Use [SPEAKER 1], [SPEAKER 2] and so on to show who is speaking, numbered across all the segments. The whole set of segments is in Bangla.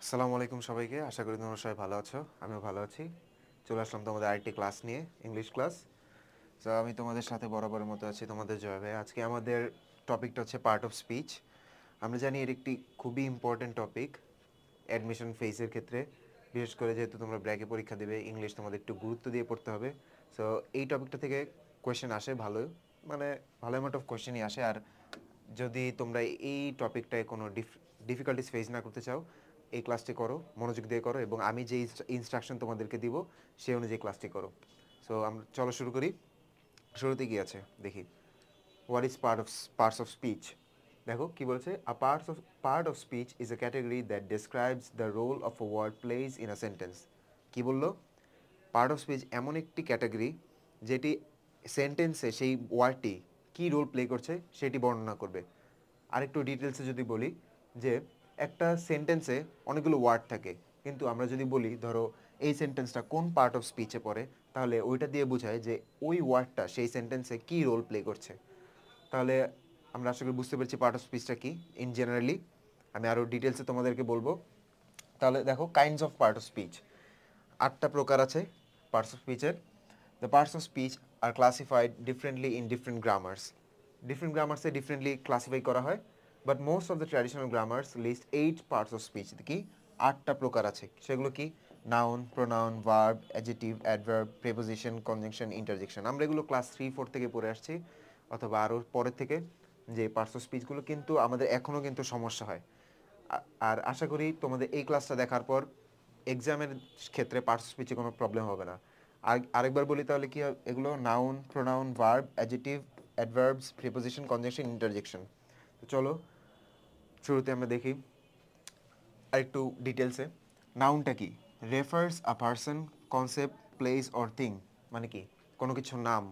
[SPEAKER 1] আসসালামু আলাইকুম সবাইকে। আশা করি তোমরা সবাই ভালো আছো। আমিও ভালো আছি। চলে আসলাম তোমাদের আরেকটি ক্লাস নিয়ে, ইংলিশ ক্লাস। সো আমি তোমাদের সাথে বরাবরের মতো আছি, তোমাদের জয় ভাই। আজকে আমাদের টপিকটা হচ্ছে পার্ট অফ স্পিচ। আমরা জানি এর একটি খুবই ইম্পর্ট্যান্ট টপিক অ্যাডমিশন ফেজের ক্ষেত্রে, বিশেষ করে যেহেতু তোমরা ব্র্যাকে পরীক্ষা দেবে, ইংলিশ তোমাদের একটু গুরুত্ব দিয়ে পড়তে হবে। সো এই টপিকটা থেকে কোয়েশ্চেন আসে ভালো, মানে ভালো অ্যামাউন্ট অফ কোয়েশ্চেনই আসে। আর যদি তোমরা এই টপিকটায় কোনো ডিফিকাল্টিস ফেস না করতে চাও, এই ক্লাসটি করো, মনোযোগ দিয়ে করো, এবং আমি যে ইনস্ট্রাকশন তোমাদেরকে দিব সেই অনুযায়ী ক্লাসটি করো। সো আমরা চলো শুরু করি। শুরুতে কি আছে দেখি। What is parts of speech? দেখো কি বলছে, part of speech is a category that describes the role of a word plays in a sentence. কি বললো? পার্ট অফ স্পিচ এমন একটি ক্যাটাগরি যেটি সেন্টেন্সে সেই ওয়ার্ডটি কী রোল প্লে করছে সেটি বর্ণনা করবে। আরেকটু ডিটেলসে যদি বলি যে একটা সেন্টেন্সে অনেকগুলো ওয়ার্ড থাকে, কিন্তু আমরা যদি বলি ধরো এই সেন্টেন্সটা কোন পার্ট অফ স্পিচে পড়ে, তাহলে ওইটা দিয়ে বোঝায় যে ওই ওয়ার্ডটা সেই সেন্টেন্সে কী রোল প্লে করছে। তাহলে আমরা আশা করি বুঝতে পেরেছি পার্ট অফ স্পিচটা কি ইন জেনারেলি। আমি আরও ডিটেলসে তোমাদেরকে বলবো। তাহলে দেখো kinds of part of speech, 8টা প্রকার আছে পার্টস অফ স্পিচের। The parts of speech are classified differently in different grammars. Different গ্রামার্সে ডিফারেন্টলি ক্লাসিফাই করা হয়, but most of the traditional grammars list 8 parts of speech. কি 8টা প্রকার আছে, সেগুলো কি? Noun, pronoun, verb, adjective, adverb, preposition, conjunction, interjection. আমরা এগুলো ক্লাস 3-4 থেকে পড়ে আসছি, অথবা আরও পরের থেকে, যে পার্টস অফ স্পিচগুলো কিন্তু আমাদের এখনও কিন্তু সমস্যা হয়। আর আশা করি তোমাদের এই ক্লাসটা দেখার পর এক্সামের ক্ষেত্রে পার্টস অফ স্পিচে কোনো প্রবলেম হবে না। আরেকবার বলি তাহলে কি এগুলো: noun, pronoun, verb, adjective, adverbs, preposition, conjunction, interjection. তো চলো শুরুতে আমরা দেখি আরেকটু ডিটেলসে। নাউনটা কি? Refers a person, concept, place or thing. মানে কি? কোনো কিছুর নাম,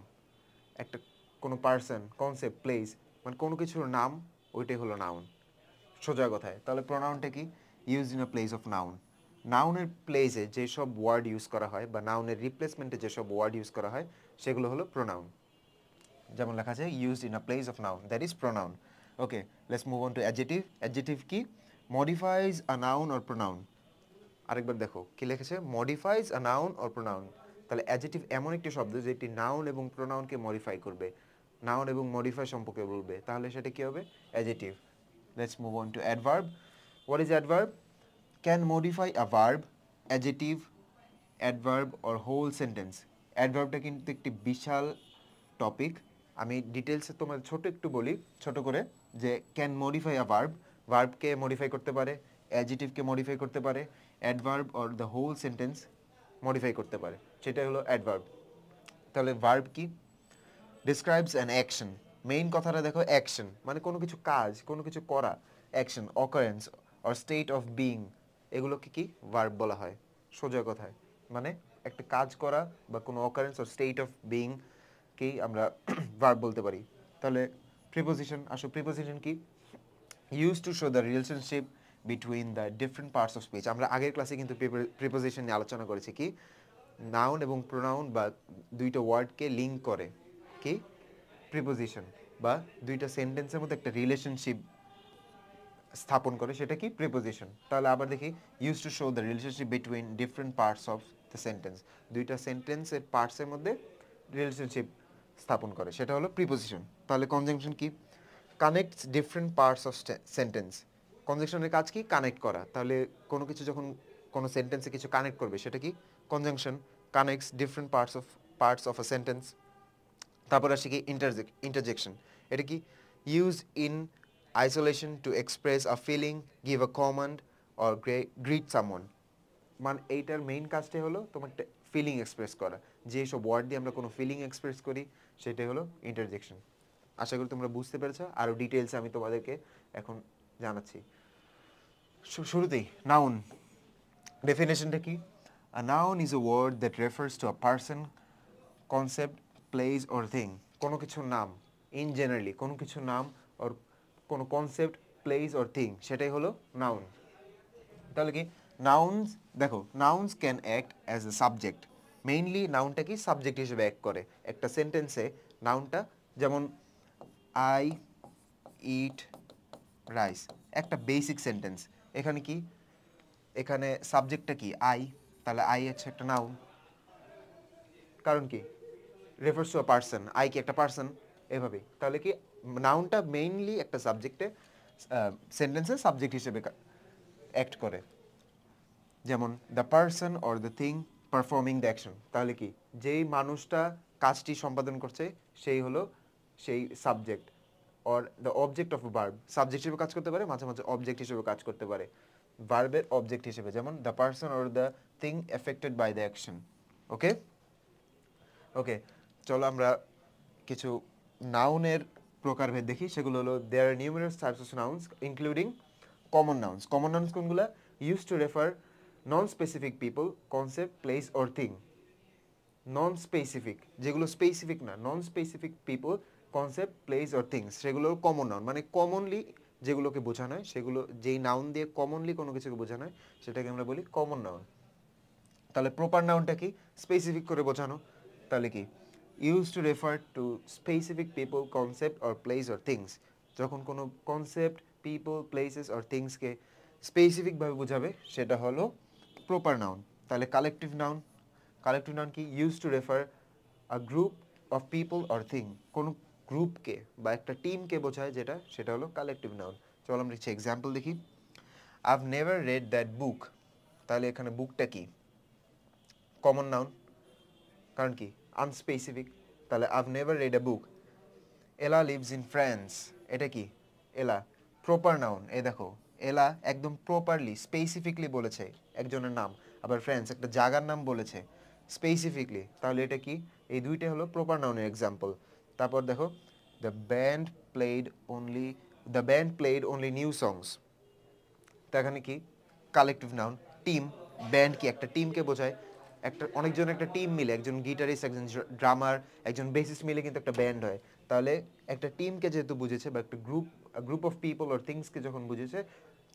[SPEAKER 1] একটা কোনো পারসন, কনসেপ্ট, প্লেস, মানে কোনো কিছুর নাম, ওইটাই হলো নাউন সোজা কথায়। তাহলে প্রোনাউনটা কি? Use in a place of noun. নাউনের প্লেসে যেসব ওয়ার্ড ইউজ করা হয়, বা নাউনের রিপ্লেসমেন্টে যেসব ওয়ার্ড ইউজ করা হয়, সেগুলো হলো প্রোনাউন। যেমন লেখা আছে used in a place of noun, that is pronoun. Okay, let's move on to adjective. Adjective কি? Modifies a noun or pronoun. আরেকবার দেখো কি লিখেছে, modifies a noun or pronoun. তাহলে অ্যাডজেক্টিভ এমন একটি শব্দ যেটি নাউন এবং প্রোনাউনকে মডিফাই করবে, নাউন এবং মডিফাই সম্পর্কে বলবে, তাহলে সেটা কি হবে? Adjective. Let's move on to adverb. What is adverb? Can modify a verb, adjective, adverb or whole sentence. অ্যাডভার্বটা কিন্তু একটি বিশাল টপিক। আমি ডিটেলসে তোমার ছোট একটু বলি, ছোট করে, যে ক্যান মডিফাই আ ভার্ব, ভার্বকে মডিফাই করতে পারে, অ্যাডজেক্টিভকে মডিফাই করতে পারে, adverb or the whole sentence modify করতে পারে, সেটা হলো অ্যাডভার্ব। তাহলে ভার্ব কি? Describes an action. মেইন কথাটা দেখো, অ্যাকশন মানে কোনো কিছু কাজ, কোনো কিছু করা, action, occurrence or state of being, এগুলোকে কি ভার্ব বলা হয় সোজা কথায়। মানে একটা কাজ করা বা কোনো occurrence or state of being কেই আমরা ভার্ব বলতে পারি। তাহলে প্রিপোজিশন আসো। প্রিপোজিশন কি? Use to show the relationship between the different parts of speech. আমরা আগের ক্লাসে কিন্তু প্রিপোজিশন নিয়ে আলোচনা করেছি। কি? নাউন এবং প্রোনাউন বা দুইটা ওয়ার্ডকে লিঙ্ক করে, কি? প্রিপোজিশন। বা দুইটা সেন্টেন্সের মধ্যে একটা রিলেশনশিপ স্থাপন করে, সেটা কি? প্রিপোজিশন। তাহলে আবার দেখি, use to show the relationship between different parts of the sentence. দুইটা সেন্টেন্সের পার্টসের মধ্যে রিলেশনশিপ স্থাপন করে, সেটা হলো প্রিপোজিশন। তাহলে কনজাংশন কি? Connects different parts of sentence. কনজাংশনের কাজ কি? কানেক্ট করা। তাহলে কোনো কিছু যখন কোনো সেন্টেন্সে কিছু কানেক্ট করবে, সেটা কি? Conjunction. Connects different parts of a sentence. তারপর আসে কি? ইন্টারজেকশন। এটা কি? Use in isolation to express a feeling, give a command or greet someone. মানে এইটার মেইন কাজটাই হলো তোমার ফিলিং এক্সপ্রেস করা। যেসব ওয়ার্ড দিয়ে আমরা কোনো ফিলিং এক্সপ্রেস করি, সেটাই হলো ইন্টারজেকশন। আশা করি তোমরা বুঝতে পেরেছো। আরও ডিটেলসে আমি তোমাদেরকে এখন জানাচ্ছি। শুরুতেই নাউন ডেফিনেশনটা কি? A noun is a word that refers to a person, concept, place or thing. কোনো কিছুর নাম, ইন জেনারেলি কোনো কিছুর নাম, ওর কোনো কনসেপ্ট, প্লেস অর থিং, সেটাই হলো নাউন। তাহলে কি? নাউন্স, দেখো, nouns can act as a subject. Mainly নাউনটা কি? সাবজেক্ট হিসেবে অ্যাক্ট করে একটা সেন্টেন্সে। নাউনটা যেমন আই ইট রাইস, একটা বেসিক সেন্টেন্স। এখানে কি এখানে সাবজেক্টটা কি আই, তাহলে আই হচ্ছে একটা নাউন। কারণ কি refers to a person, I কি একটা পার্সন, এভাবেই। তাহলে কি নাউনটা মেইনলি একটা সাবজেক্টে সেন্টেন্সে সাবজেক্ট হিসেবে অ্যাক্ট করে। যেমন the person or the thing performing the action, তাহলে কি যেই মানুষটা কাজটি সম্পাদন করছে সেই হলো সেই subject. Or the object of verb, subject হিসেবে কাজ করতে পারে, মাঝে মাঝে অবজেক্ট হিসেবে কাজ করতে পারে, ভার্বের অবজেক্ট হিসেবে, যেমন the person or the thing affected by the action. Okay okay, চলো আমরা কিছু নাউনের প্রকারভেদ দেখি। সেগুলো হলো there are numerous types of nouns including common nouns. Common nouns কোনগুলো? Use to refer non specific people, concept, place or thing. Non specific, যেগুলো স্পেসিফিক না, non specific people, concept, place or things, সেগুলো কমন নাউন। মানে কমনলি যেগুলোকে বোঝানো হয়, সেগুলো যেই নাউন দিয়ে কমনলি কোনো কিছুকে বোঝানো হয় সেটাকে আমরা বলি কমন নাউন। তাহলে প্রপার নাউনটা কি? স্পেসিফিক করে বোঝানো। তাহলে কি use to refer to specific people, concept or place or things. যখন কোনো কনসেপ্ট, পিপল, প্লেসেস অর থিংসকে স্পেসিফিকভাবে বোঝাবে সেটা হলো প্রপার নাউন। তাহলে কালেকটিভ নাউন, কালেকটিভ নাউন কি? Use to refer a group of people or thing, কোনো গ্রুপকে বা একটা টিমকে বোঝায় যেটা, সেটা হলো কালেকটিভ নাউন। চলো আমরা কিছু এক্সাম্পল দেখি। আইভ নেভার রেড দ্যাট বুক, তাহলে এখানে বুকটা কি? কমন নাউন, কারণ কি আনস্পেসিফিক। তাহলে আইভ নেভার রেড আ বুক। এলা লিভস ইন ফ্রান্স, এটা কি? এলা প্রপার নাউন। এ দেখো এলা একদম প্রপারলি স্পেসিফিকলি বলেছে একজনের নাম, আবার ফ্রান্স একটা জায়গার নাম বলেছে স্পেসিফিকলি, তাহলে এটা কি? এই দুইটা হলো প্রপার নাউনের এক্সাম্পল। তারপর দেখো the band played only, the band played only new songs, তো এখানে কি? Collective noun. টিম, ব্যান্ড কি একটা টিমকে বোঝায়, একটা অনেকজন একটা টিম মিলে, একজন গিটারিস্ট, একজন ড্রামার, একজন বেসিস মিলে কিন্তু একটা ব্যান্ড হয়। তাহলে একটা টিমকে যেহেতু বুঝেছে বা একটা গ্রুপ অফ পিপল অর থিংসকে যখন বুঝেছে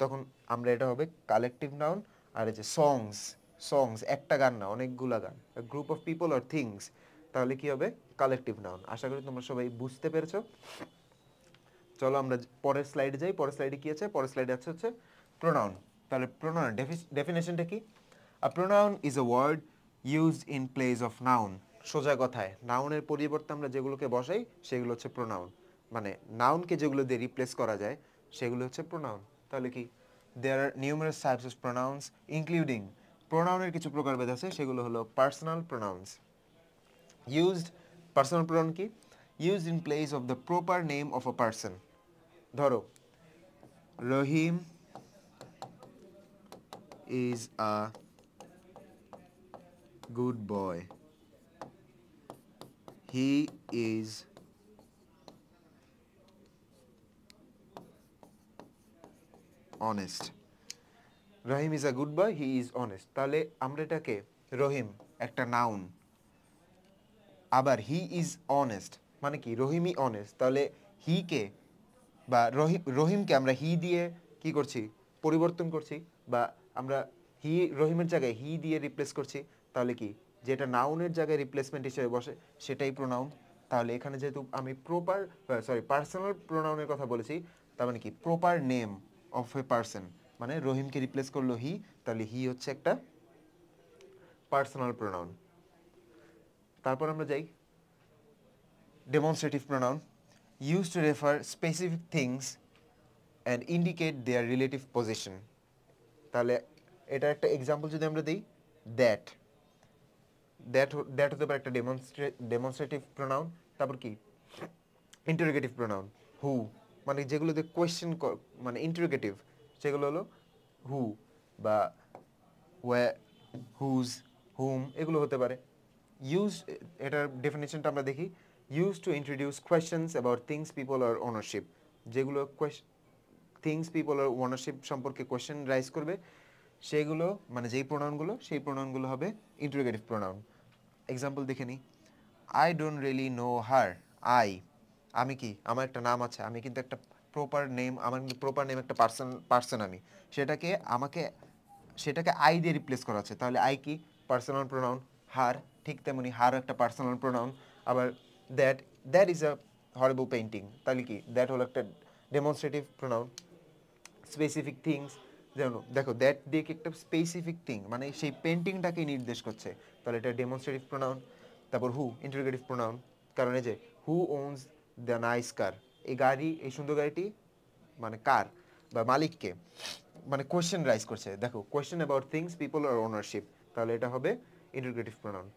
[SPEAKER 1] তখন আমরা এটা হবে কালেকটিভ নাউন। আর এই যে সংস, সংস একটা গান না, অনেকগুলা গান, group of people or things, তাহলে কি হবে? Collective noun. আশা করি তোমরা সবাই বুঝতে পেরেছো। চলো আমরা পরের স্লাইডে যাই। পরের স্লাইডে কি আছে? পরের স্লাইডে আছে হচ্ছে প্রোনাউন। তাহলে প্রোনাউন ডেফিনেশনটা কি? A pronoun is a word used in place of noun. সোজা কথায় নাউনের পরিবর্তে আমরা যেগুলোকে বসাই সেগুলো হচ্ছে প্রোনাউন। মানে নাউনকে যেগুলো দিয়ে রিপ্লেস করা যায় সেগুলো হচ্ছে প্রোনাউন। তাহলে কি there are numerous types of pronouns including, প্রোনাউনের কিছু প্রকারভেদ আছে, সেগুলো হলো personal pronouns. Used, personal pronoun কি? Used in place of the proper name of a person. ধরো Rahim is a good boy. He is honest. Rahim is a good boy, he is honest. তাহলে আমরা এটাকে, রহিম একটা নাউন, আবার হি ইজ অনেস্ট মানে কি? রহিমই অনেস্ট। তাহলে হি কে বা রহিমকে আমরা হি দিয়ে কি করছি? পরিবর্তন করছি, বা আমরা হি রহিমের জায়গায় হি দিয়ে রিপ্লেস করছি। তাহলে কি যেটা নাউনের জায়গায় রিপ্লেসমেন্ট হিসেবে বসে সেটাই প্রোনাউন। তাহলে এখানে যেহেতু আমি পার্সোনাল প্রোনাউনের কথা বলেছি, তার মানে কি proper name of a person, মানে রহিমকে রিপ্লেস করলো হি, তাহলে হি হচ্ছে একটা পার্সোনাল প্রোনাউন। তারপর আমরা যাই demonstrative pronoun, use to refer specific things and indicate their relative position. তাহলে এটা একটা এক্সাম্পল যদি আমরা দিই, দ্যাট, দ্যাট হতে পারে একটা ডেমনস্ট্রেটিভ প্রোনাউন। তারপর কি ইন্টারোগেটিভ প্রোনাউন, হু, মানে যেগুলোতে কোয়েশ্চেন মানে ইন্টারোগেটিভ, সেগুলো হলো হু বা ওয়ে, হুজ, হুম, এগুলো হতে পারে। ইউজ, এটার ডেফিনেশনটা আমরা দেখি। Use to introduce questions about things, people আর ওনারশিপ, যেগুলো থিংস, পিপল আর ওনারশিপ সম্পর্কে কোয়েশ্চেন রাইজ করবে সেগুলো, মানে যেই প্রোনাউনগুলো, সেই প্রোনাউনগুলো হবে ইন্টারোগেটিভ প্রোনাউন। এক্সাম্পল দেখে নিই। I don't really know her. আমি কি, আমার একটা নাম আছে, আমি কিন্তু একটা প্রপার নেম, আমার কিন্তু প্রপার নেম একটা পার্সন আমি, সেটাকে আই দিয়ে রিপ্লেস করা আছে। তাহলে আই কি? Personal pronoun. হার ঠিক তেমনি, হার একটা পার্সোনাল প্রোনাউন। আবার that, that is a horrible painting, তাহলে কি দ্যাট হলো একটা ডেমনস্ট্রেটিভ প্রোনাউন। স্পেসিফিক থিংস, যেমন দেখো দ্যাট দিয়ে কি একটা স্পেসিফিক থিং মানে সেই পেন্টিংটাকে নির্দেশ করছে, তাহলে এটা ডেমনস্ট্রেটিভ প্রোনাউন। তারপর হু ইন্টারোগেটিভ প্রোনাউন, কারণ এই যে হু ওনস দ্য নাইস কার, এই গাড়ি এই সুন্দর গাড়িটি মানে কার বা মালিককে, মানে কোয়েশ্চেন রাইজ করছে, দেখো কোয়েশ্চেন অ্যাবাউট থিংস পিপল আর ওনারশিপ, তাহলে এটা হবে ইন্টারোগেটিভ প্রোনাউন।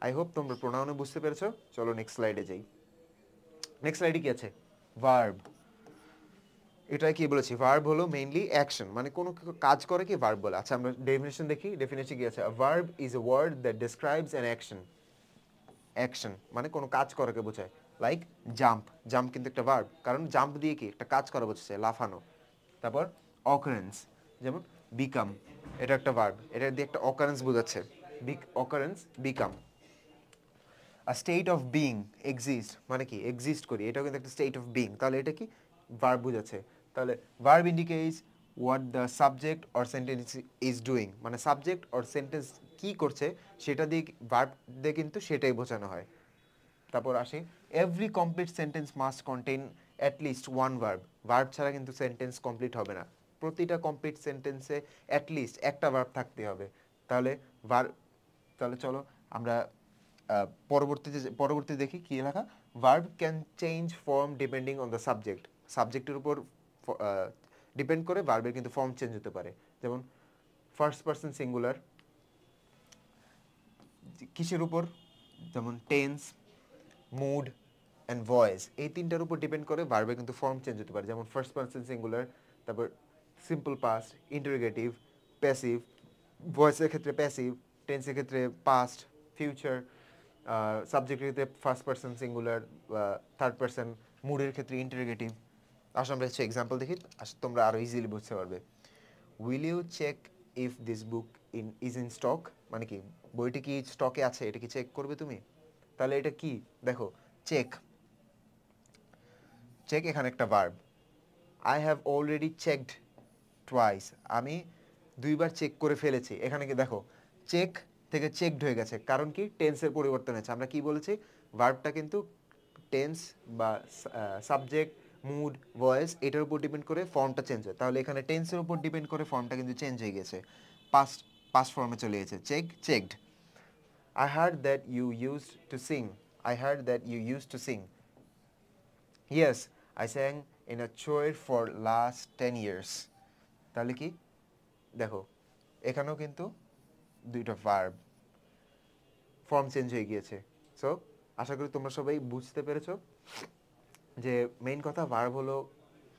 [SPEAKER 1] আই হোপ তোমরা প্রোনাউনে বুঝতে পেরেছো। চলো নেক্সট স্লাইডে যাই। নেক্সট স্লাইডে কি আছে? ভার্ব। এটা কি বলেছি? ভার্ব হলো মেইনলি অ্যাকশন, মানে কোনো কাজ করে কি ভার্ব বলে। আচ্ছা আমরা ডেফিনেশন দেখি, ডেফিনেশন কি আছে? A verb is a word that describes an action. Action মানে কোনো কাজ করাকে বোঝায়। লাইক জাম্প, জাম্প কিন্তু একটা ভার্ব, কারণ জাম্প দিয়ে কি একটা কাজ করা বোঝাচ্ছে, লাফানো। তারপর অকারেন্স, যেমন বিকাম, এটা একটা ভার্ব, এটা দিয়ে একটা অকারেন্স বোঝাচ্ছে, occurrence become. A state of being, exist মানে কি এক্সিস্ট করি, এটাও কিন্তু একটা স্টেট অফ বিইং, তাহলে এটা কি ভার্ব বোঝাচ্ছে। তাহলে verb indicates what the subject or sentence is doing, মানে সাবজেক্ট অর সেন্টেন্স কি করছে সেটা দিয়ে ভার্ব দিয়ে কিন্তু সেটাই বোঝানো হয়। তারপর আসি, every complete sentence must contain at least one verb, verb ছাড়া কিন্তু সেন্টেন্স কমপ্লিট হবে না, প্রতিটা কমপ্লিট সেন্টেন্সে অ্যাট লিস্ট একটা ভার্ব থাকতে হবে। তাহলে তাহলে চলো আমরা পরবর্তীতে দেখি কি লেখা। Verb can change form depending on the subject, সাবজেক্টের উপর ডিপেন্ড করে ভার্বের কিন্তু ফর্ম চেঞ্জ হতে পারে। যেমন ফার্স্ট পারসন সিঙ্গুলার কিসের উপর? যেমন টেন্স, মুড অ্যান্ড ভয়েস, এই তিনটার উপর ডিপেন্ড করে ভার্বের কিন্তু ফর্ম চেঞ্জ হতে পারে। যেমন ফার্স্ট পারসন সিঙ্গুলার, তারপর সিম্পল পাস্ট, ইন্টারোগেটিভ, প্যাসিভ, ভয়েসের ক্ষেত্রে প্যাসিভ, টেন্সের ক্ষেত্রে পাস্ট, ফিউচার, সাবজেক্টের ক্ষেত্রে first person singular, third person, মুডের ক্ষেত্রে ইন্টারোগেটিভ। আসলে আমরা হচ্ছে এক্সাম্পল দেখি, তোমরা আরও ইজিলি বুঝতে পারবে। Will you check if this book is in stock, মানে কি বইটি কি স্টকে আছে, এটা কি চেক করবে তুমি? তাহলে এটা কি দেখো, চেক, চেক এখানে একটা verb. I have already checked twice, আমি দুইবার চেক করে ফেলেছি, এখানে কি দেখো চেক থেকে চেকড হয়ে গেছে, কারণ কি টেন্সের পরিবর্তন হয়েছে। আমরা কি বলেছি, ভার্বটা কিন্তু টেন্স বা সাবজেক্ট, মুড, ভয়েস এটার উপর ডিপেন্ড করে ফর্মটা চেঞ্জ হয়, তাহলে এখানে টেন্সের উপর ডিপেন্ড করে ফর্মটা কিন্তু চেঞ্জ হয়ে গেছে, পাস্ট পাস্ট ফর্মে চলে গেছে, check checked. I heard that you used to sing. I heard that you used to sing. Yes, I sang in a choir for last 10 years. তাহলে কি দেখো এখানেও কিন্তু দুইটা ভার্ব, ফর্ম চেঞ্জ হয়ে গিয়েছে। সো আশা করি তোমরা সবাই বুঝতে পেরেছো যে মেইন কথা ভার্ব হলো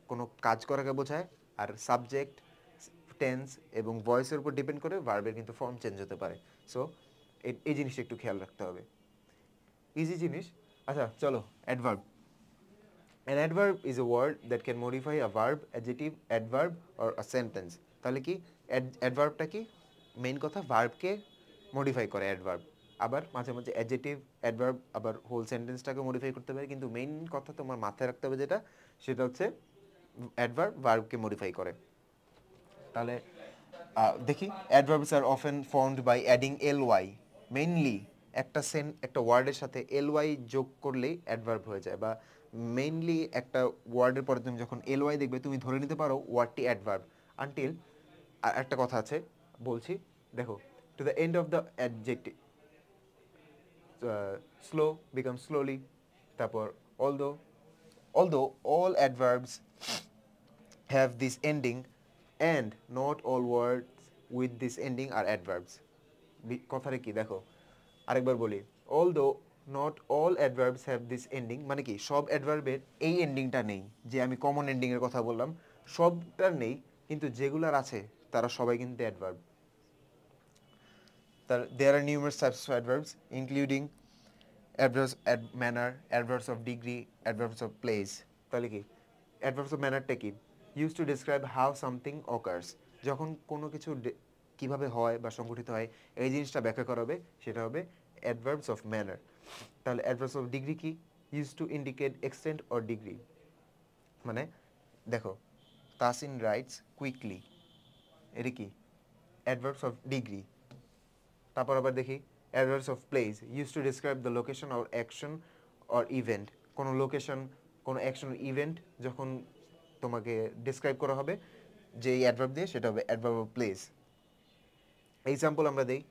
[SPEAKER 1] কোনো কাজ করাকে বোঝায়, আর সাবজেক্ট, টেন্স এবং ভয়েসের উপর ডিপেন্ড করে ভার্বের কিন্তু ফর্ম চেঞ্জ হতে পারে। সো এই জিনিসটা একটু খেয়াল রাখতে হবে, ইজি জিনিস। আচ্ছা চলো adverb. An adverb is a word that can modify a verb, adjective, adverb or a sentence. তাহলে কি অ্যাডভার্বটা কি মেইন কথা ভার্বকে মডিফাই করে অ্যাডভার্ব, আবার মাঝে মাঝে অ্যাডজেক্টিভ, অ্যাডভার্ব আবার হোল সেন্টেন্সটাকে মডিফাই করতে পারে, কিন্তু মেইন কথা তোমার মাথায় রাখতে হবে যেটা, সেটা হচ্ছে অ্যাডভার্ব ভার্বকে মডিফাই করে। তাহলে দেখি, adverbs are often formed by adding ly, mainly একটা ওয়ার্ডের সাথে ly যোগ করলেই অ্যাডভার্ব হয়ে যায়, বা মেইনলি একটা ওয়ার্ডের পরে তুমি যখন ly দেখবে তুমি ধরে নিতে পারো ওয়ার্ডটি অ্যাডভার্ব আনটিল, আর একটা কথা আছে বলছি, দেখো, to the end of the adjective, slow become slowly, তারপর although all adverbs have this ending and not all words with this ending are adverbs. কথাটা কি দেখো, আরেকবার বলি, although not all adverbs have this ending, মানে কি সব অ্যাডভার্বের এই এন্ডিংটা নেই, যে আমি কমন এন্ডিং এর কথা বললাম সবটার নেই, কিন্তু যেগুলার আছে তারা সবাই কিন্তু adverb. There are numerous types of adverbs including adverbs of manner, adverbs of degree, adverbs of place. তাহলে কি adverbs of mannerটা কি? Used to describe how something occurs, যখন কোনো কিছু কিভাবে হয় বা সংঘটিত হয় এই জিনিসটা ব্যাখ্যা করা হবে, সেটা হবে adverbs of manner. তাহলে adverbs of degree কি? Used to indicate extent or degree, মানে দেখো তাসিন writes quickly, এটা কি adverbs of degree। তারপর আবার দেখি adverbs of place, used to describe the location or action or event, কোনো লোকেশন, কোনো অ্যাকশন, ইভেন্ট যখন তোমাকে ডিসক্রাইব করা হবে যে অ্যাডভার্ব দিয়ে সেটা হবে অ্যাডভার্ব অফ প্লেস। এক্সাম্পল আমরা দেই,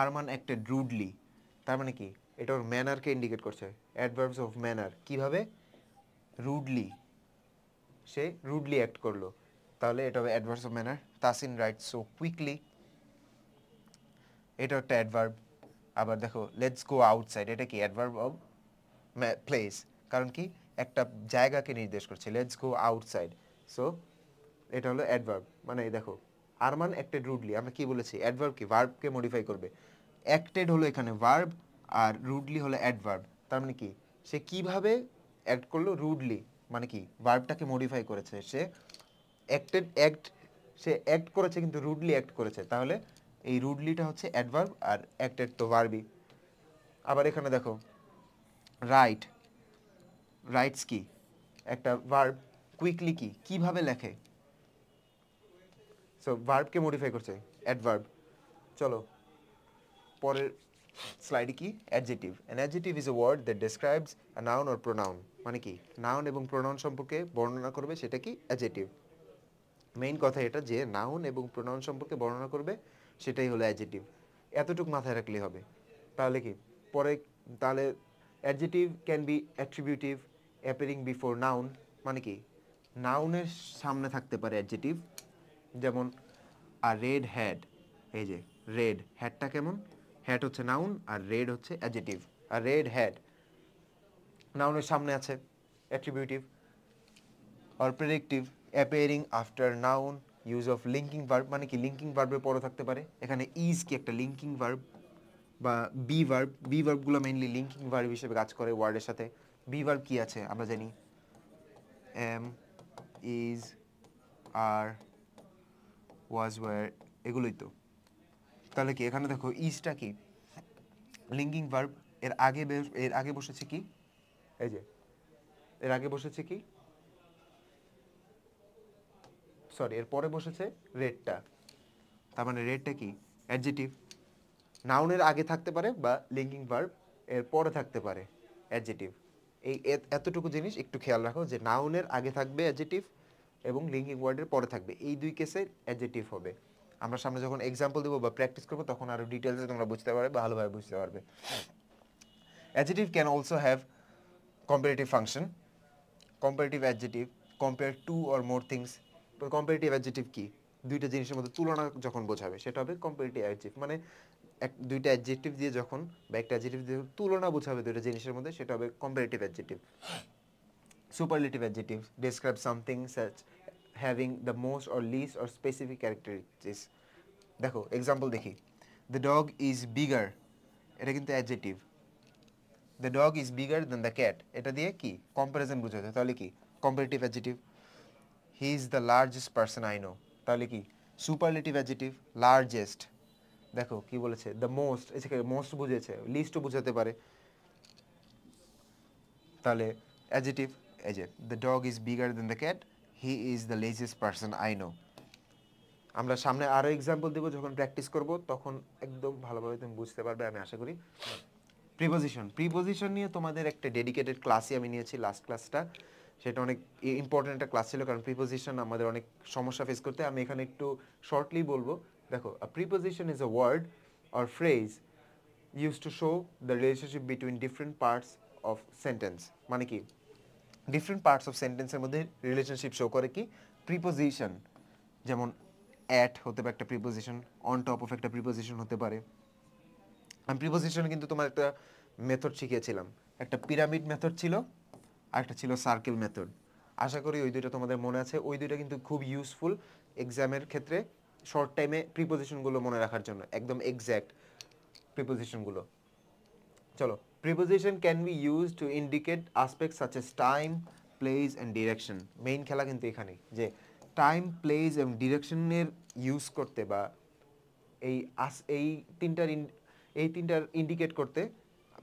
[SPEAKER 1] আরমান অ্যাক্টেড রুডলি, তার মানে কি এটা ওর ম্যানারকে ইন্ডিকেট করছে। অ্যাডভার্বস অফ ম্যানার কিভাবে, রুডলি, সে রুডলি অ্যাক্ট করলো, তাহলে এটা হবে adverbs of manner. Tasin right so quickly, এটা একটা অ্যাডভার্ব। আবার দেখো লেটস গো আউটসাইড, এটা কি অ্যাডভার্ব অফ প্লেস, কারণ কি একটা জায়গাকে নির্দেশ করছে, লেটস গো আউটসাইড, সো এটা হলো অ্যাডভার্ব। মানে দেখো আরমান অ্যাক্টেড রুডলি, আমরা কি বলেছি অ্যাডভার্ব কি ভার্বকে মডিফাই করবে, অ্যাক্টেড হলো এখানে ভার্ব আর রুডলি হলো অ্যাডভার্ব। তার মানে কি সে কিভাবে অ্যাক্ট করলো, রুডলি মানে কি ভার্বটাকে মডিফাই করেছে, সে সে অ্যাক্ট করেছে কিন্তু রুডলি অ্যাক্ট করেছে, তাহলে এই রুডলিটা হচ্ছে অ্যাডভার্ব আর অ্যাক্টেড তো ভার্বই। আবার এখানে দেখো রাইট, রাইটস কি একটা ভার্ব, কুইকলি কি কিভাবে লেখে, সো ভার্বকে মডিফাই করছে অ্যাডভার্ব। চলো পরের স্লাইডে কি, adjective. An adjective is a word that describes a noun or pronoun, মানে কি নাউন এবং প্রোনাউন সম্পর্কে বর্ণনা করবে, সেটা কি অ্যাডজেক্টিভ। মেইন কথা এটা যে নাউন এবং প্রোনাউন সম্পর্কে বর্ণনা করবে, সেটাই হলো অ্যাডজেক্টিভ। এতটুকু মাথায় রাখলেই হবে। তাহলে কি পরে, তাহলে adjective can be attributive appearing before noun, মানে কি নাউনের সামনে থাকতে পারে অ্যাডজেক্টিভ, যেমন আ রেড হ্যাড, এই যে রেড হ্যাডটা কেমন, হ্যাড হচ্ছে নাউন আর রেড হচ্ছে অ্যাডজেক্টিভ। আর রেড হ্যাড নাউনের সামনে আছে attributive. Or predictive appearing after noun, use of linking verb, মানে কি লিঙ্কিং ভার্বের পরে থাকতে পারে, এখানে ইজ কি একটা লিঙ্কিং ভার্ব, বা বি ভার্বগুলো মেইনলি লিঙ্কিং ভার্ব হিসেবে কাজ করে ওয়ার্ডের সাথে। বি ভার্ব কি আছে আমরা জানি, am, is, are, was, were, এগুলোই তো। তাহলে কি এখানে দেখো ইজটা কি লিঙ্কিং ভার্ব, এর আগে বসেছে কি, এই যে এর আগে বসেছে কি, সরি এর পরে বসেছে রেডটা, তার মানে রেডটা কি অ্যাডজেক্টিভ। নাউনের আগে থাকতে পারে বা লিঙ্কিং ভার্ব এর পরে থাকতে পারে অ্যাডজেক্টিভ। এই এতটুকু জিনিস একটু খেয়াল রাখো যে নাউনের আগে থাকবে অ্যাডজেক্টিভ এবং লিঙ্কিং ওয়ার্ডের পরে থাকবে, এই দুই কেসে অ্যাডজেক্টিভ হবে। আমরা সামনে যখন এক্সাম্পল দেবো বা প্র্যাকটিস করবো তখন আরও ডিটেলসে তোমরা বুঝতে পারবে, ভালোভাবে বুঝতে পারবে। Adjective can also have comparative function. Comparative adjective compare to or more things. Comparative adjective কি, দুইটা জিনিসের মধ্যে তুলনা যখন বোঝাবে সেটা হবে কম্পারেটিভ অ্যাডজেক্টিভ, মানে দুইটা অ্যাডজেক্টিভ দিয়ে যখন বা একটা অ্যাডজেক্টিভ দিয়ে তুলনা বোঝাবে দুইটা জিনিসের মধ্যে, সেটা হবে comparative adjective. Superlative adjective describe something such having the most or least or specific characteristics. দেখো এক্সাম্পল দেখি, দ্য ডগ ইজ বিগার, এটা কিন্তু adjective. The dog is bigger than the cat, এটা দিয়ে কি কম্পারিজন বোঝাতে, তাহলে কি comparative adjective. He is the largest person I know, তাহলে কি সুপারলেটিভ অ্যাডজেক্টিভ। লার্জেস্ট দেখো কি বলেছে, দ্য মোস্ট, এসে মোস্ট বুঝেছে, লিস্টও বুঝাতে পারে, তাহলে অ্যাডজেক্টিভ। এই যে the dog is bigger than the cat, he is the লেজিয়েস্ট person I no. আমরা সামনে আরও এক্সাম্পল দেবো যখন প্র্যাকটিস করব, তখন একদম ভালোভাবে তুমি বুঝতে পারবে আমি আশা করি। প্রিপোজিশন নিয়ে তোমাদের একটা ডেডিকেটেড ক্লাসই আমি নিয়েছি, লাস্ট ক্লাসটা, সেটা অনেক ইম্পর্টেন্ট একটা ক্লাস ছিল, কারণ প্রিপোজিশন আমাদের অনেক সমস্যা ফেস করতে। আমি এখানে একটু শর্টলি বলবো। দেখো preposition is a word or phrase use to show the relationship between different parts of sentence, মানে কি ডিফারেন্ট পার্টস অফ সেন্টেন্সের মধ্যে রিলেশনশিপ শো করে কি প্রিপোজিশন। যেমন অ্যাট হতে পারে একটা প্রিপোজিশন, অন টপ অফ একটা প্রিপোজিশন হতে পারে। আমি প্রিপোজিশনে কিন্তু তোমার একটা মেথড শিখিয়েছিলাম, একটা পিরামিড মেথড ছিল আর একটা ছিল সার্কেল মেথড। আশা করি ওই দুইটা তোমাদের মনে আছে। ওই দুইটা কিন্তু খুব ইউজফুল এক্সামের ক্ষেত্রে, শর্ট টাইমে প্রিপোজিশনগুলো মনে রাখার জন্য, একদম এক্স্যাক্ট প্রিপোজিশনগুলো। চলো, preposition can be use to indicate aspects such as time, place and direction. Main খেলা কিন্তু এখানেই, যে টাইম, প্লেস এবং ডিরেকশনের ইউজ করতে বা এই তিনটার ইন্ডিকেট করতে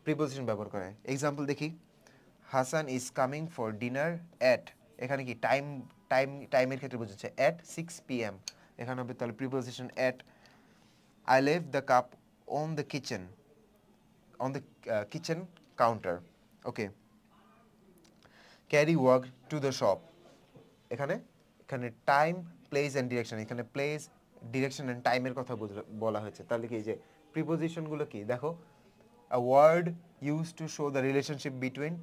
[SPEAKER 1] প্রিপোজিশন ব্যবহার করে। এক্সাম্পল দেখি, Hasan is coming for dinner at, এখানে কি টাইমের ক্ষেত্রে বোঝাচ্ছে অ্যাট 6 PM, এখানে হবে তাহলে preposition at. I leave the cup on the kitchen counter, okay. Carry work to the shop, এখানে টাইম, প্লেস অ্যান্ড ডিরেকশন, এখানে প্লেস, ডিরেকশন অ্যান্ড টাইমের কথা বলা হয়েছে। তাহলে কি যে প্রিপোজিশনগুলো কি দেখো, a word use to show the relationship between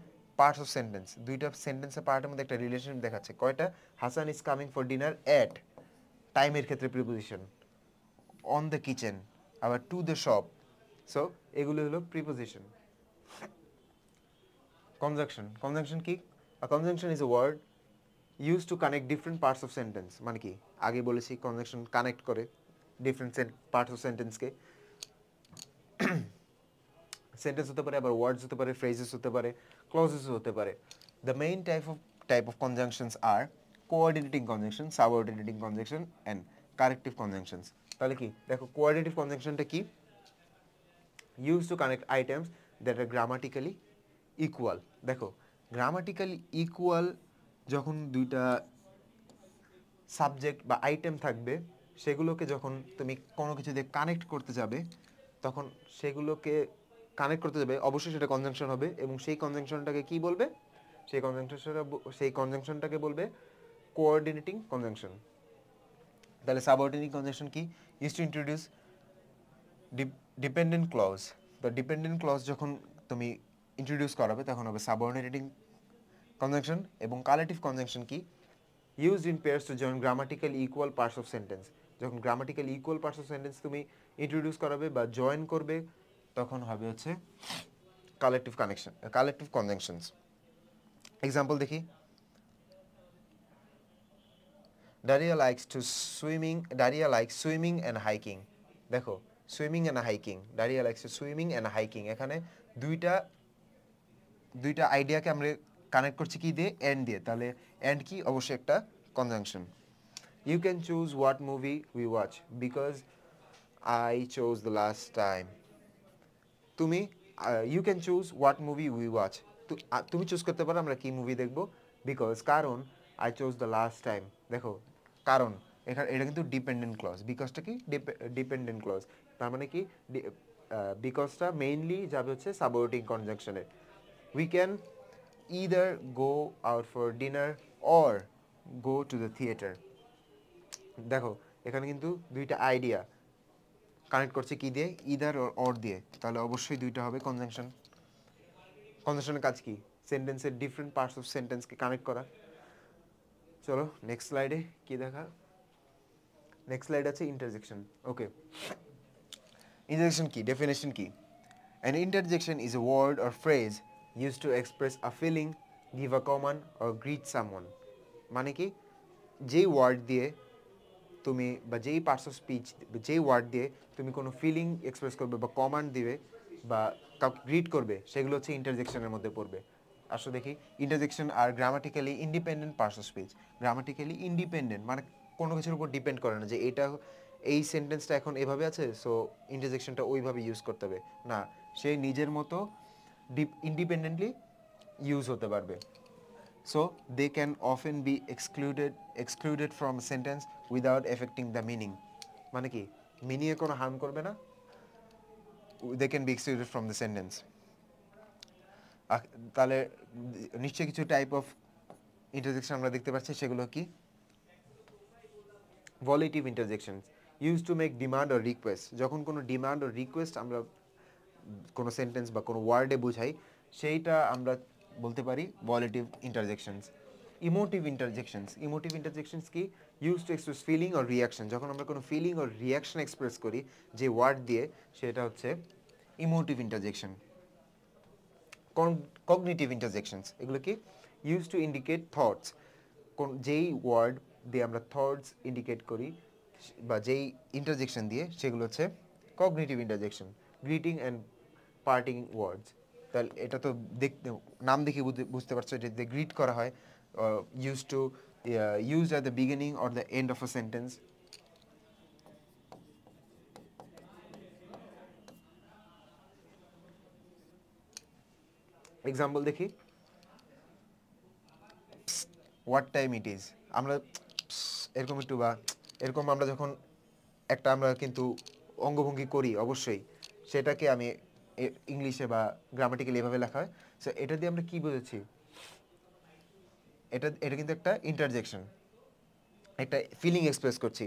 [SPEAKER 1] parts of sentence, দুইটা সেন্টেন্সের পার্টের মধ্যে একটা রিলেশনশিপ দেখাচ্ছে। কয়টা? Hasan is coming for dinner at, টাইমের ক্ষেত্রে প্রিপোজিশন, অন দ্য কিচেন, আবার টু দ্য শপ। সো এগুলো হলো প্রিপোজিশন। কনজাংশন কি? A conjunction is a word use to connect different parts of sentence. মানে কি, আগে বলেছি কনজাংশন কানেক্ট করে ডিফারেন্ট পার্টস অফ সেন্টেন্সকে। সেন্টেন্স হতে পারে, আবার ওয়ার্ডস হতে পারে, ফ্রেজেস হতে পারে, ক্লজেস হতে পারে। The main type of conjunctions are coordinating conjunction, subordinating conjunction and corrective conjunctions. তাহলে কি দেখো, কোঅর্ডিনেটিভ কনজাংশনটা কি? Use to connect items that are grammatically equal. দেখো, গ্রামাটিক্যালি ইকুয়াল যখন দুইটা সাবজেক্ট বা আইটেম থাকবে, সেগুলোকে যখন তুমি কোনো কিছু দিয়ে কানেক্ট করতে যাবে, তখন সেগুলোকে কানেক্ট করতে যাবে, অবশ্যই সেটা কনজাংশন হবে। এবং সেই কনজাংশনটাকে কি বলবে? সেই কনজাংশনটাকে বলবে কোঅর্ডিনেটিং কনজাংশন। তাহলে সাবঅর্ডিনেটিং কনজাংশন কি? Use to introduce dependent clause. তো ডিপেন্ডেন্ট ক্লজ যখন তুমি ইন্ট্রোডিউস করাবে, তখন হবে সাবঅর্ডিনেটিং কনজাংশন। এবং কালেক্টিভ কনজাংশন কি? Used in pairs to join grammatically equal parts of sentence. যখন grammatically equal parts of sentence তুমি ইন্ট্রোডিউস করাবে বা জয়েন করবে, তখন হবে হচ্ছে কালেক্টিভ কনজাংশনস। এক্সাম্পল দেখি। Daria likes swimming and hiking. দেখো, swimming and hiking, Daria likes to swimming and hiking, এখানে দুইটা আইডিয়াকে আমরা কানেক্ট করছি কি দিয়ে? এন্ড দিয়ে। তাহলে এন্ড কি? অবশ্যই একটা conjunction. You can choose what movie we watch because I chose the last time. তুমি you can choose what movie we watch, তুমি চুজ করতে পারো আমরা কি মুভি দেখবো, বিকজ কারণ I chose the last time. দেখো, কারণ এখানে এটা কিন্তু ডিপেন্ডেন্ট ক্লজ, বিকজটা কি? Dependent clause. তার মানে কি, বিকজটা মেইনলি যাবে হচ্ছে সাবঅর্ডিনেটিং কনজাংশনে। We can either go out for dinner or go to the theatre. দেখো, এখানে কিন্তু দুইটা আইডিয়া কানেক্ট করছে কি দিয়ে? ইদার অর দিয়ে। তাহলে অবশ্যই দুইটা হবে কনজাংশন। কনজাংশনের কাজ কি? সেন্টেন্সের ডিফারেন্ট পার্টস অফ সেন্টেন্সকে কানেক্ট করা। চলো নেক্সট স্লাইডে কি দেখা। নেক্সট স্লাইড আছে ইন্টারজেকশন। ওকে, ইন্টারজেকশন কি? ডেফিনেশন কি? An interjection is a word or phrase used to express a feeling, give a command or greet someone. মানে কি, যেই ওয়ার্ড দিয়ে তুমি বা যেই পার্টস অফ স্পিচ, যেই ওয়ার্ড দিয়ে তুমি কোনো ফিলিং এক্সপ্রেস করবে বা কমান্ড দিবে বা কাউকে গ্রিট করবে, সেগুলো হচ্ছে ইন্টারজেকশনের মধ্যে পড়বে। আসলে দেখি, interjection are grammatically independent parts of speech. Grammatically independent মানে কোনো কিছুর উপর ডিপেন্ড করে না যে এটা এই সেন্টেন্সটা এখন এভাবে আছে, সো ইন্টারজেকশনটা ওইভাবে ইউজ করতে হবে না, সে নিজের মতো ইন্ডিপেন্ডেন্টলি ইউজ হতে পারবে। So they can often be excluded from a sentence without affecting the meaning. মানে কি, মিনিংয়ে কোনো হার্ম করবে না, they can be excluded from the sentence. তাহলে নিশ্চয়ই কিছু টাইপ অফ ইন্টারজেকশন আমরা দেখতে পাচ্ছি, সেগুলো কি? Volitive interjection use to make demand or request. যখন কোনো ডিমান্ড অর রিকোয়েস্ট আমরা কোনো সেন্টেন্স বা কোনো ওয়ার্ডে বুঝাই, সেইটা আমরা বলতে পারি ভলিটিভ ইন্টারজেকশনস। ইমোটিভ ইন্টারজেকশনস কি? Use to express feeling or reaction. যখন আমরা কোনো ফিলিং অর রিয়াকশন এক্সপ্রেস করি যে ওয়ার্ড দিয়ে, সেটা হচ্ছে ইমোটিভ ইন্টারজেকশন। কগনিটিভ ইন্টারজেকশনস, এগুলো কি? Use to indicate thoughts. যেই ওয়ার্ড দিয়ে আমরা থটস ইন্ডিকেট করি বা যেই ইন্টারজেকশন দিয়ে, সেগুলো হচ্ছে cognitive interjection. Greeting and parting words, তাহলে এটা তো দেখতে নাম দেখে বুঝতে পারছো যে গ্রিট করা হয়, used at the beginning or the end of a sentence. Example দেখি। হোয়াট টাইম ইট ইজ, আমরা এরকম একটু বা এরকম আমরা যখন আমরা কিন্তু অঙ্গভঙ্গি করি, অবশ্যই সেটাকে আমি ইংলিশে বা গ্রামাটিক্যালি এভাবে লেখা হয়। সো এটা দিয়ে আমরা কি বুঝেছি? এটা কিন্তু একটা ইন্টারজেকশন। একটা ফিলিং এক্সপ্রেস করছি,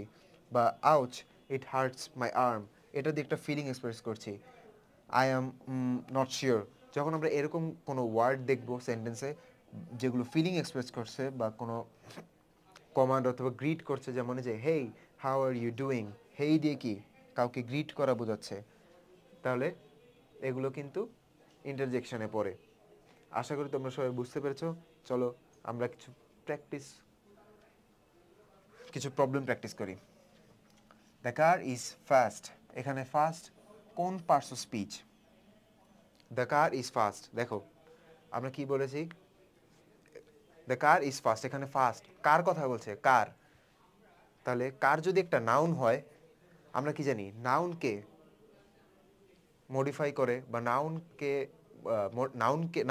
[SPEAKER 1] বা ouch it hurts my arm, এটা দিয়ে একটা ফিলিং এক্সপ্রেস করছি। আই অ্যাম নট শিওর, যখন আমরা এরকম কোনো ওয়ার্ড দেখবো সেন্টেন্সে যেগুলো ফিলিং এক্সপ্রেস করছে বা কোনো কমান্ড অথবা গ্রিট করছে, যেমন যে hey how are you doing, হেই দিয়ে কি কাউকে গ্রিট করা বোঝাচ্ছে, তাহলে এগুলো কিন্তু ইন্টারজেকশনে পড়ে। আশা করি তোমরা সবাই বুঝতে পেরেছো। চলো আমরা কিছু প্রবলেম প্র্যাকটিস করি। দ্য কার ইজ ফাস্ট, এখানে ফাস্ট কোন parts of speech? The car is fast, দেখো আমরা কি বলেছি, দ্য কার ইজ ফাস্ট, এখানে ফাস্ট কার কথা বলছে? কার। তাহলে কার যদি একটা নাউন হয়, আমরা কি জানি নাউনকে মডিফাই করে বা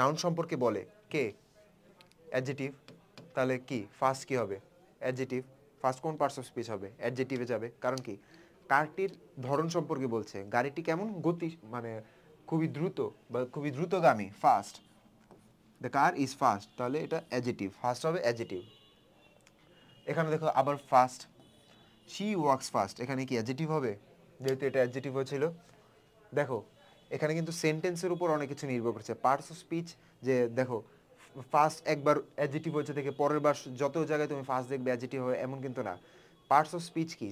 [SPEAKER 1] নাউন সম্পর্কে বলে কে? অ্যাডজেটিভ। তাহলে কি ফার্স্ট কি হবে? অ্যাডজেটিভ। ফার্স্ট কোন পার্টস অফ স্পিচ হবে? অ্যাডজেটিভে যাবে। কারণ কি কারটির ধরন সম্পর্কে বলছে, গাড়িটি কেমন গতি, মানে খুবই দ্রুত বা খুবই দ্রুতগামী, fast. The car is fast, তাহলে এটা অ্যাডজেটিভ, ফাস্ট হবে অ্যাডজেটিভ। এখানে দেখো আবার ফাস্ট, শি ওয়ার্কস ফাস্ট, এখানে কি অ্যাডজেটিভ হবে? যেহেতু এটা অ্যাডজেটিভ হয়েছিল। দেখো এখানে কিন্তু সেন্টেন্সের উপর অনেক কিছু নির্ভর করছে, পার্টস অফ স্পিচ। যে দেখো ফার্স্ট একবার অ্যাডজেটিভ হয়েছে থেকে পরের বার যত জায়গায় তুমি ফার্স্ট দেখবে অ্যাডজেটিভ হবে এমন কিন্তু না। পার্টস অফ স্পিচ কি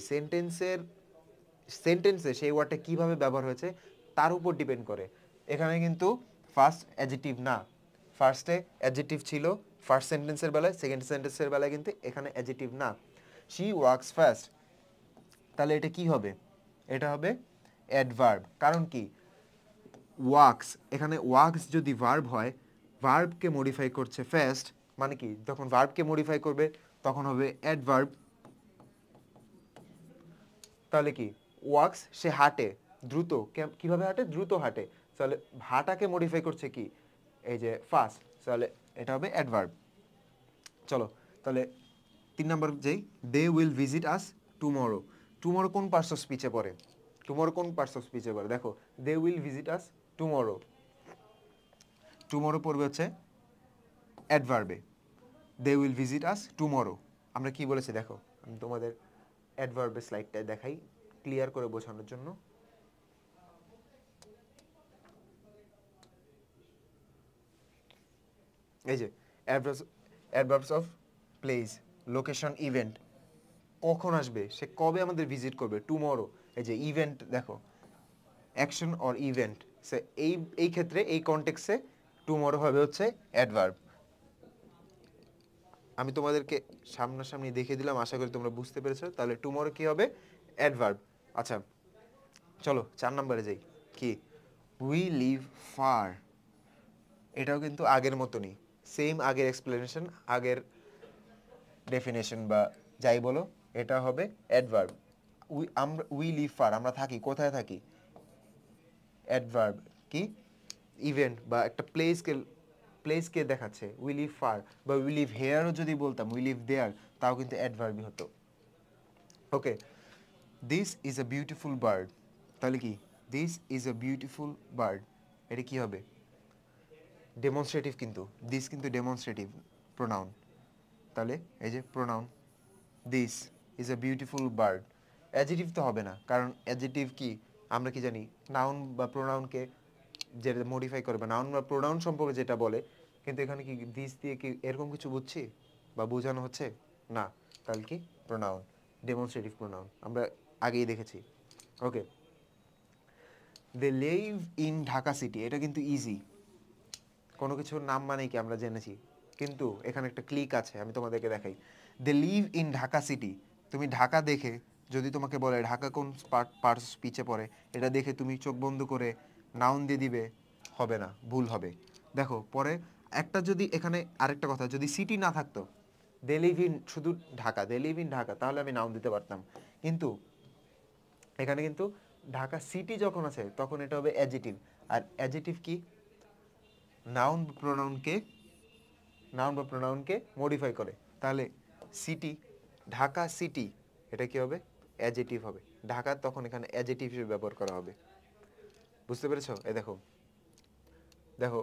[SPEAKER 1] সেন্টেন্সে সেই ওয়ার্ডটা কীভাবে ব্যবহার হয়েছে তার উপর ডিপেন্ড করে। এখানে কিন্তু ফার্স্ট অ্যাডজেটিভ না, ফার্স্টে অ্যাডজেটিভ ছিল ফার্স্ট সেন্টেন্সের বেলায়, সেকেন্ড সেন্টেন্সের বেলায় কিন্তু এখানে অ্যাডজেটিভ না। শি ওয়ার্কস ফাস্ট, তাহলে এটা কি হবে? এটা হবে অ্যাডভার্ব। কারণ কি ওয়ার্কস, এখানে ওয়ার্কস যদি ভার্ব হয়, ভার্বকে মডিফাই করছে ফার্স্ট, মানে কি যখন ভার্বকে মডিফাই করবে তখন হবে অ্যাডভার্ব। তাহলে কি ওয়ার্কস সে হাঁটে দ্রুত, কিভাবে হাঁটে? দ্রুত হাঁটে। তাহলে হাঁটাকে মডিফাই করছে কি? এই যে ফাস্ট, তাহলে এটা হবে অ্যাডভার্ব। চলো তাহলে 3 নম্বর যেই, they will visit us tomorrow, tomorrow কোন পার্টস অফ স্পিচে পড়ে? টুমরো কোন পার্টস অফ স্পিচে পড়ে? দেখো they will visit us tomorrow, tomorrow পড়বে হচ্ছে অ্যাডভার্বে। They will visit us tomorrow, আমরা কি বলেছি দেখো, আমি তোমাদের অ্যাডভার্বের স্লাইডটা দেখাই ক্লিয়ার করে বোঝানোর জন্য। এই যে adverbs of place, location, event, কখন আসবে, সে কবে আমাদের ভিজিট করবে? টুমরো। এই যে ইভেন্ট দেখো, অ্যাকশন অর ইভেন্ট, সে এই ক্ষেত্রে এই কনটেক্সে টুমরো হবে হচ্ছে অ্যাডভার্ব। আমি তোমাদেরকে সামনাসামনি দেখিয়ে দিলাম, আশা করি তোমরা বুঝতে পেরেছো। তাহলে টুমরো কি হবে? অ্যাডভার্ব। আচ্ছা চলো 4 নম্বরে যাই। কি? উই লিভ ফার, এটাও কিন্তু আগের মতনই, সেম আগের এক্সপ্লেনেশন, আগের ডেফিনেশন বা যাই বলো, এটা হবে অ্যাডভার্ব। উই লিভ ফার, আমরা থাকি কোথায় থাকি? অ্যাডভার্ব। কি? ইভেন্ট বা একটা প্লেসকে দেখাচ্ছে, উই লিভ ফার। বা উই লিভ হেয়ারও যদি বলতাম, উই লিভ দেয়ার, তাও কিন্তু অ্যাডভার্বই হতো। Okay, this is a beautiful bird, তাহলে কি this is a beautiful bird, এটা কি হবে? ডেমনস্ট্রেটিভ, কিন্তু দিস কিন্তু ডেমনস্ট্রেটিভ প্রোনাউন। তাহলে এই যে pronoun, this is a beautiful bird, adjective তো হবে না, কারণ অ্যাডজেটিভ কি আমরা কি জানি, নাউন বা প্রোনাউনকে যেটা মডিফাই করবে, নাউন বা প্রোনাউন সম্পর্কে যেটা বলে। কিন্তু এখানে কি দিস দিয়ে কি এরকম কিছু বুঝছি বা বোঝানো হচ্ছে না? তাহলে কি প্রোনাউন, ডেমনস্ট্রেটিভ প্রোনাউন, আমরা আগেই দেখেছি। ওকে, they live in Dhaka city, এটা কিন্তু ইজি, কোনো কিছুর নাম মানেই কি আমরা জেনেছি, কিন্তু এখানে একটা ক্লিক আছে, আমি তোমাদেরকে দেখাই। They live in Dhaka city, তুমি ঢাকা দেখে যদি তোমাকে বলে ঢাকা কোন পার্টস স্পিচে পড়ে, এটা দেখে তুমি চোখ বন্ধ করে নাউন দিয়ে দিবে, হবে না, ভুল হবে। দেখো পরে একটা, যদি এখানে আরেকটা কথা, যদি সিটি না থাকতো, দে লিভ ইন শুধু Dhaka, they live in Dhaka, তাহলে আমি নাউন দিতে পারতাম। কিন্তু এখানে কিন্তু ঢাকা সিটি যখন আছে তখন এটা হবে অ্যাডজেটিভ। আর অ্যাডজেটিভ কি নাউন বা প্রোনাউনকে মডিফাই করে। তাহলে সিটি, ঢাকা সিটি, এটা কি হবে? অ্যাডজেটিভ হবে। ঢাকা তখন এখানে অ্যাডজেটিভ হিসেবে ব্যবহার করা হবে। বুঝতে পেরেছো? এই দেখো দেখো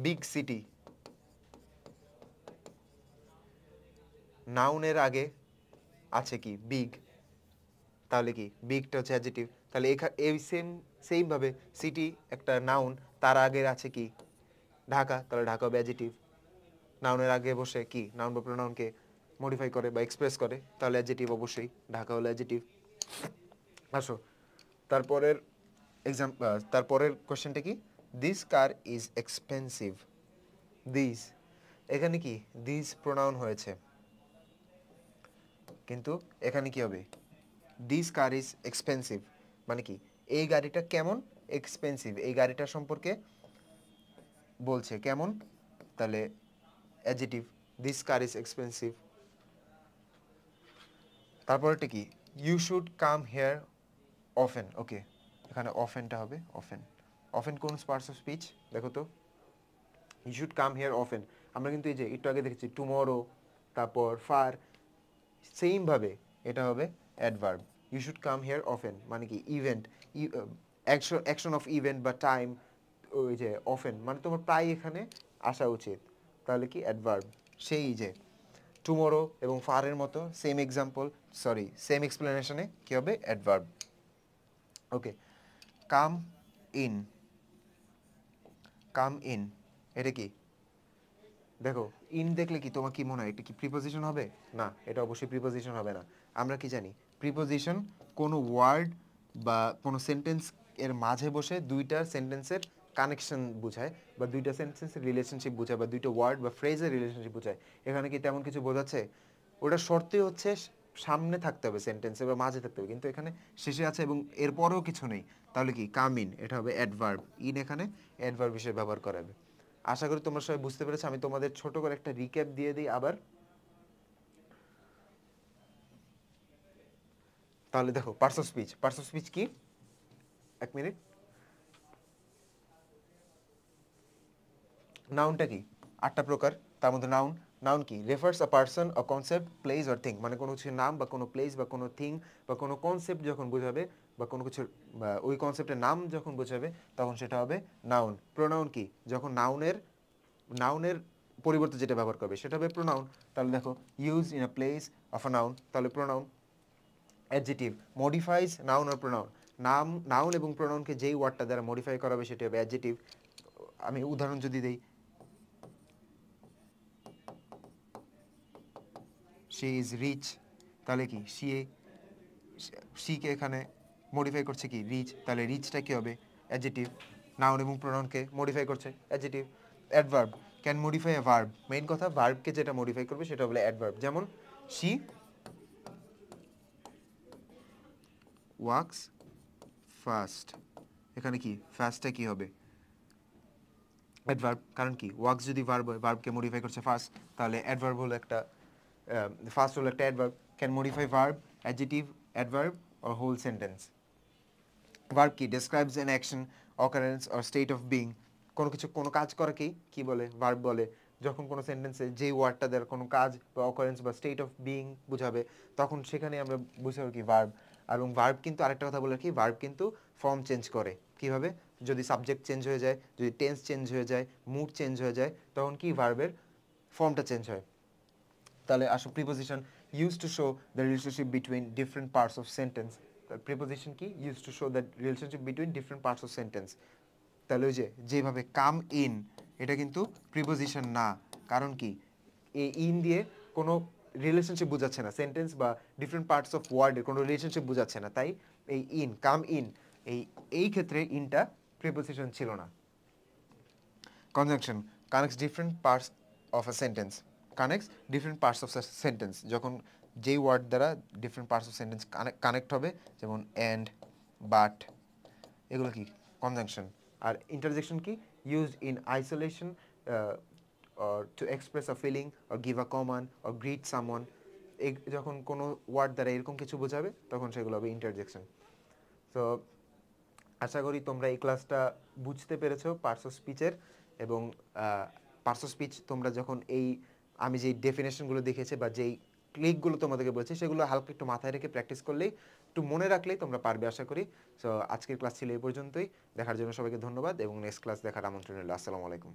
[SPEAKER 1] বিগ সিটি, নাউনের আগে আছে কি বিগ, তাহলে কি বিগটা হচ্ছে অ্যাডজেক্টিভ। তাহলে এই সেম ভাবে সিটি একটা নাউন, তার আগে আছে কি ঢাকা, তাহলে ঢাকা হবে অ্যাডজেক্টিভ। নাউনের আগে বসে কি নাউন বা প্রোনাউনকে মডিফাই করে বা এক্সপ্রেস করে, তাহলে অ্যাডজেক্টিভ অবশ্যই, ঢাকা হলো অ্যাডজেক্টিভ। আসো তারপরের তারপরের কোশ্চেনটা কি, this car is expensive. This, এখানে কি দিস প্রোনাউন হয়েছে, কিন্তু এখানে কি হবে, দিস কার ইজ এক্সপেন্সিভ মানে কি এই গাড়িটা কেমন, এক্সপেন্সিভ এই গাড়িটা সম্পর্কে বলছে কেমন, তাহলে adjective, this car is expensive. তারপরেরটা কি, you should come here often. Okay, এখানে অফেনটা হবে অফেন। অফেন কোন পার্টস অফ স্পিচ দেখো তো, you should come here often, আমরা কিন্তু এই যে একটু আগে দেখেছি টুমরো, তারপর ফার, সেম ভাবে এটা হবে adverb. You should come here often মানে কি ইভেন্ট, অ্যাকশন অফ ইভেন্ট বা টাইম, ওই যে অফেন মানে তোমার প্রায় এখানে আসা উচিত, তাহলে কি অ্যাডভার্ব। সেই যে টুমরো এবং ফারের মতো সেম এক্সাম্পল, সরি সেম এক্সপ্লেনেশনে কি হবে adverb. Okay, come in, come in এটা কি, দেখো ইন দেখলে কি তোমার কি মনে হয় এটা কি প্রিপোজিশন হবে? না, এটা অবশ্যই প্রিপোজিশন হবে না। আমরা কি জানি প্রিপোজিশন কোনো ওয়ার্ড বা কোনো সেন্টেন্স এর মাঝে বসে দুইটার সেন্টেন্সের কানেকশন বোঝায়, বা দুইটা সেন্টেন্সের রিলেশনশিপ বোঝায়, বা দুইটা ওয়ার্ড বা ফ্রেজের রিলেশনশিপ বোঝায়। এখানে কি তেমন কিছু বোঝাচ্ছে? ওটা শর্তে হচ্ছে সামনে থাকতে হবে সেন্টেন্সে বা মাঝে থাকতে হবে, কিন্তু এখানে শেষে আছে এবং এরপরেও কিছু নেই, তাহলে কি কাম ইন, এটা হবে অ্যাডভার্ব। ইন এখানে অ্যাডভার্ব হিসেবে ব্যবহার করা হবে। আশা করি তোমরা সবাই বুঝতে পেরেছো। আমি তোমাদের ছোট করে একটা রিক্যাপ দিয়ে দিই আবার। তাহলে দেখো parts of speech, parts of speech কি, এক মিনিট, নাউনটা কি, 8টা প্রকার, তার মধ্যে নাউন, নাউন কি refers a person, a concept, place or thing, মানে কোনো কিছুর নাম বা কোনো প্লেস বা কোনো থিং বা কোনো কনসেপ্ট যখন বোঝাবে বা কোনো কিছুর ওই কনসেপ্টের নাম যখন বোঝাবে তখন সেটা হবে নাউন। প্রোনাউন কি, যখন নাউনের নাউনের পরিবর্তে যেটা ব্যবহার করবে সেটা হবে প্রোনাউন। তাহলে দেখো use in a place of a noun, তাহলে pronoun. Adjective modifies noun or pronoun, noun এবং প্রোনাউনকে যেই ওয়ার্ডটা দ্বারা মডিফাই করা হবে সেটা হবে অ্যাডজেক্টিভ। আমি উদাহরণ যদি দেই, শি ইজ রিচ, তাহলে কি শিকে এখানে মডিফাই করছে কি রিচ, তাহলে রিচটা কি হবে অ্যাডজেক্টিভ। নাউন এবং প্রোনাউনকে মডিফাই করছে adjective. Adverb can modify a verb, main কথা ভার্বকে যেটা মডিফাই করবে সেটা হলো অ্যাডভার্ব। যেমন শি ওয়াক্স ফাস্ট, এখানে কি ফাস্টটা কি হবে অ্যাডভার্ব, কারণ কি ওয়াক্স যদি ভার্ব হয়, ভার্বকে মডিফাই করছে ফাস্ট, তাহলে অ্যাডভার্ব হলো একটা, ফার্স্ট হলো একটা adverb. Can modify verb, adjective, adverb or whole sentence. Verb কি describes an action, occurrence or state of being, কোনো কিছু কোনো কাজ করাকেই কি বলে ভার্ব বলে। যখন কোনো সেন্টেন্সে যে ওয়ার্ডটা দ্বারা কোনো কাজ বা অকারেন্স বা স্টেট অফ বিং বোঝাবে তখন সেখানে আমরা বুঝাবো কি ভার্ব। এবং ভার্ব কিন্তু আরেকটা কথা বলে কি, ভার্ব কিন্তু ফর্ম চেঞ্জ করে কিভাবে, যদি সাবজেক্ট চেঞ্জ হয়ে যায়, যদি টেন্স চেঞ্জ হয়ে যায়, মুড চেঞ্জ হয়ে যায়, তখন কি ভার্বের ফর্মটা চেঞ্জ হয়। তাহলে আসো preposition, use to show the relationship between different parts of sentence. Preposition কি, use to show the relationship between different parts of sentence. তাহলে ওই যে যেভাবে কাম ইন, এটা কিন্তু প্রিপোজিশন না, কারণ কি এই ইন দিয়ে কোনো রিলেশনশিপ বোঝাচ্ছে না, সেন্টেন্স বা ডিফারেন্ট পার্টস অফ ওয়ার্ডের কোনো রিলেশনশিপ বোঝাচ্ছে না, তাই এই ইন কাম ইন এই ক্ষেত্রে ইনটা প্রিপোজিশন ছিল না। Conjunction connects different parts of a sentence, connects different parts of sentence, যখন যেই ওয়ার্ড দ্বারা different parts of sentence connect হবে, যেমন অ্যান্ড, বাট, এগুলো কি কনজাংশন। আর ইন্টারজেকশন কি, used in isolation or to express a feeling or give a command or greet someone, যখন কোনো ওয়ার্ড দ্বারা এরকম কিছু বোঝাবে তখন সেগুলো হবে ইন্টারজেকশন। তো আশা করি তোমরা এই ক্লাসটা বুঝতে পেরেছো পার্টস অফ স্পিচের। এবং পার্টস অফ স্পিচ তোমরা যখন এই আমি যেই ডেফিনেশনগুলো দেখেছি বা যেই ক্লিকগুলো তোমাদেরকে বলছি সেগুলো হালকা একটু মাথায় রেখে প্র্যাকটিস করলেই, একটু মনে রাখলেই তোমরা পারবে আশা করি। সো আজকের ক্লাস ছিল এই পর্যন্তই, দেখার জন্য সবাইকে ধন্যবাদ এবং নেক্সট ক্লাস দেখার আমন্ত্রণ রইল। আসসালামু আলাইকুম।